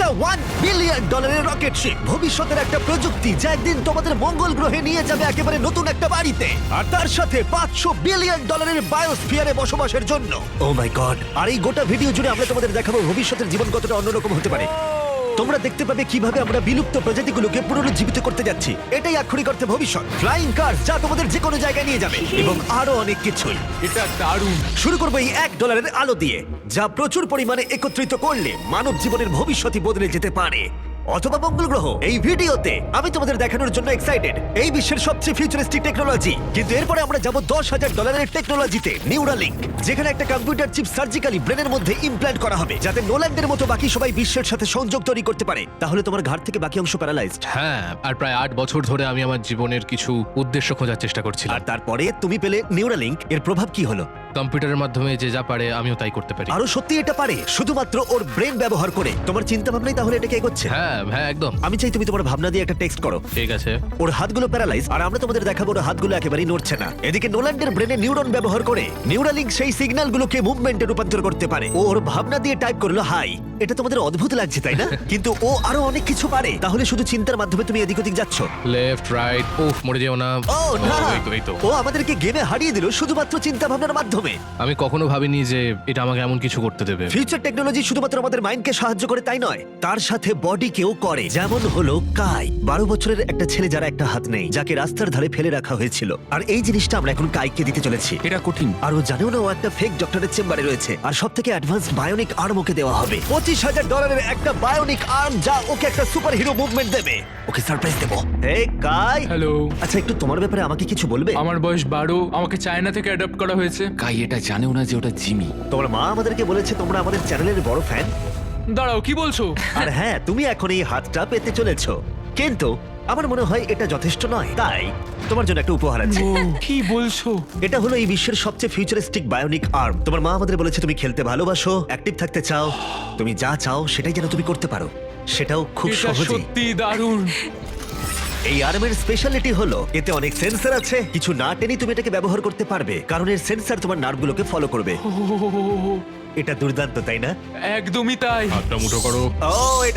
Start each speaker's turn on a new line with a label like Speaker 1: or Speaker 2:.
Speaker 1: $1 billion rocket ship, ভবিষ্যতের একটা প্রযুক্তি যা একদিন তোমাদের মঙ্গল গ্রহে নিয়ে যাবে একেবারে নতুন একটা বাড়িতে, আর তার সাথে $500 বিলিয়ন বায়োস্ফিয়ারে বসবাসের জন্য। ও মাই গড! আর এই গোটা ভিডিও জুড়ে আমরা তোমাদের দেখাবো ভবিষ্যতের জীবন কতটা অন্যরকম হতে পারে। তোমরা দেখতে পাবে কিভাবে আমরা বিলুপ্ত প্রজাতিগুলোকে পুনরুজ্জীবিত করতে যাচ্ছি। এটাই আক্ষরিক অর্থে ভবিষ্যৎ। ফ্লাইং কার যা তোমাদের যে কোনো জায়গায় নিয়ে যাবে, এবং আরো অনেক কিছুই।
Speaker 2: এটা দারুণ।
Speaker 1: শুরু করবো এই $1 আলো দিয়ে, যা প্রচুর পরিমাণে একত্রিত করলে মানব জীবনের ভবিষ্যৎই বদলে যেতে পারে, অথবা মঙ্গল গ্রহ। এই ভিডিওতে আমি তোমাদের দেখানোর জন্য এক্সাইটেড এই বিশ্বের সবচেয়ে ফিউচারিস্টিক টেকনোলজি। কিন্তু এরপরে আমরা যাব $10,000 টেকনোলজিতে, নিউরালিঙ্ক, যেখানে একটা কম্পিউটার চিপ সার্জিক্যালি ব্রেনের মধ্যে ইমপ্ল্যান্ট করা হবে, যাতে নোল্যান্ডের মতো বাকি সবাই বিশ্বের সাথে সংযোগ তৈরি করতে পারে। তাহলে তোমার ঘাড় থেকে বাকি অংশ প্যারালাইজড।
Speaker 3: হ্যাঁ, আর প্রায় 8 বছর ধরে আমি আমার জীবনের কিছু উদ্দেশ্য খোঁজার চেষ্টা করছিলাম।
Speaker 1: আর তারপরে তুমি পেলে নিউরালিঙ্ক। এর প্রভাব কি হলো?
Speaker 3: কম্পিউটারের মাধ্যমে যে যা পারে আমিও তাই করতে পারি।
Speaker 1: আরো সত্যি এটা পারে, শুধুমাত্র ওর ব্রেন ব্যবহার করে। তোমার চিন্তা ভাবনাই তাহলে এটাকে এগোচ্ছে।
Speaker 3: হ্যাঁ হ্যাঁ, একদম।
Speaker 1: আমি চাই তুমি তোমার ভাবনা দিয়ে একটা টেক্সট করো।
Speaker 3: ঠিক আছে।
Speaker 1: ওর হাতগুলো প্যারালাইজ, আর আমরা তোমাদের দেখাবো ওর হাতগুলো একেবারেই নড়ছে না। এদিকে নোল্যান্ডের ব্রেনে নিউরন ব্যবহার করে নিউরালিঙ্ক সেই সিগন্যালগুলোকে মুভমেন্টে রূপান্তর করতে পারে। ও ওর ভাবনা দিয়ে টাইপ করলো হাই। এটা তোমাদের অদ্ভুত লাগছে তাই না? কিন্তু ও আরো অনেক কিছু পারে। তাহলে শুধু চিন্তার মাধ্যমে তুমি এদিক ওদিক যাচ্ছ।
Speaker 3: লেফট রাইট, উফ, মরে যেও না।
Speaker 1: ও না,
Speaker 3: এই তো।
Speaker 1: ও আমাদেরকে গেমে হারিয়ে দিল শুধুমাত্র চিন্তা ভাবনার মাধ্যমে।
Speaker 3: আমি কখনো ভাবিনি যে এটা আমাকে এমন কিছু করতে দেবে।
Speaker 1: ফিউচার টেকনোলজি শুধুমাত্র আমাদের মাইন্ডকে সাহায্য করে তাই নয়, তার সাথে বডিকেও করে। যেমন হলো কাই, 12 বছরের একটা ছেলে যার একটা হাত নেই, যাকে রাস্তার ধারে ফেলে রাখা হয়েছিল। আর এই জিনিসটা আমরা এখন কাইকে দিতে চলেছি।
Speaker 2: এটা কঠিন।
Speaker 1: আর ও জানেও না ও একটা ফেক ডক্টরের চেম্বারে রয়েছে। আর সব থেকে অ্যাডভান্সড বায়োনিক আর্ম ওকে দেওয়া হবে। $25,000 একটা বায়োনিক আর্ম, যা ওকে একটা সুপার হিরো মুভমেন্ট দেবে। ওকে সারপ্রাইজ দেবো। হে কাই।
Speaker 2: হ্যালো।
Speaker 1: আচ্ছা, একটু তোমার ব্যাপারে আমাকে কিছু বলবে?
Speaker 2: আমার বয়স 12, আমাকে চায়না থেকে অ্যাডাপ্ট করা হয়েছে।
Speaker 4: কাই এটা জানেও না যে ওটা জিমি।
Speaker 1: তোমার মা আমাদেরকে বলেছে তোমরা আমাদের চ্যানেলের বড় ফ্যান।
Speaker 2: দাঁড়াও, কি বলছো?
Speaker 1: আর হ্যাঁ, তুমি এখন এই হাতটা পেতে চলেছো, কিন্তু আমার মনে হয় এটা যথেষ্ট নয়। তাই তোমার জন্য একটা উপহার আছে।
Speaker 2: ও, কি বলছো?
Speaker 1: এটা হলো এই বিশ্বের সবচেয়ে ফিউচারিস্টিক বায়োনিক আর্ম। তোমার মা আমাদের বলেছে তুমি খেলতে ভালোবাসো, অ্যাক্টিভ থাকতে চাও, তুমি যা চাও সেটাই যেন তুমি করতে পারো, সেটাও খুব
Speaker 2: এটা
Speaker 1: সহজে।
Speaker 2: সত্যি দারুণ।
Speaker 1: এই আর্মের স্পেশালিটি হলো এতে অনেক সেন্সর আছে। কিছু না টেনে তুমি এটাকে ব্যবহার করতে পারবে, কারণ এর সেন্সর তোমার নার্ভগুলোকে ফলো করবে।
Speaker 2: ও,
Speaker 1: এটা দুর্দান্ত, তাই না?
Speaker 2: একদমই তাই।
Speaker 3: হাতটা মুঠো করো।
Speaker 1: ও, এটা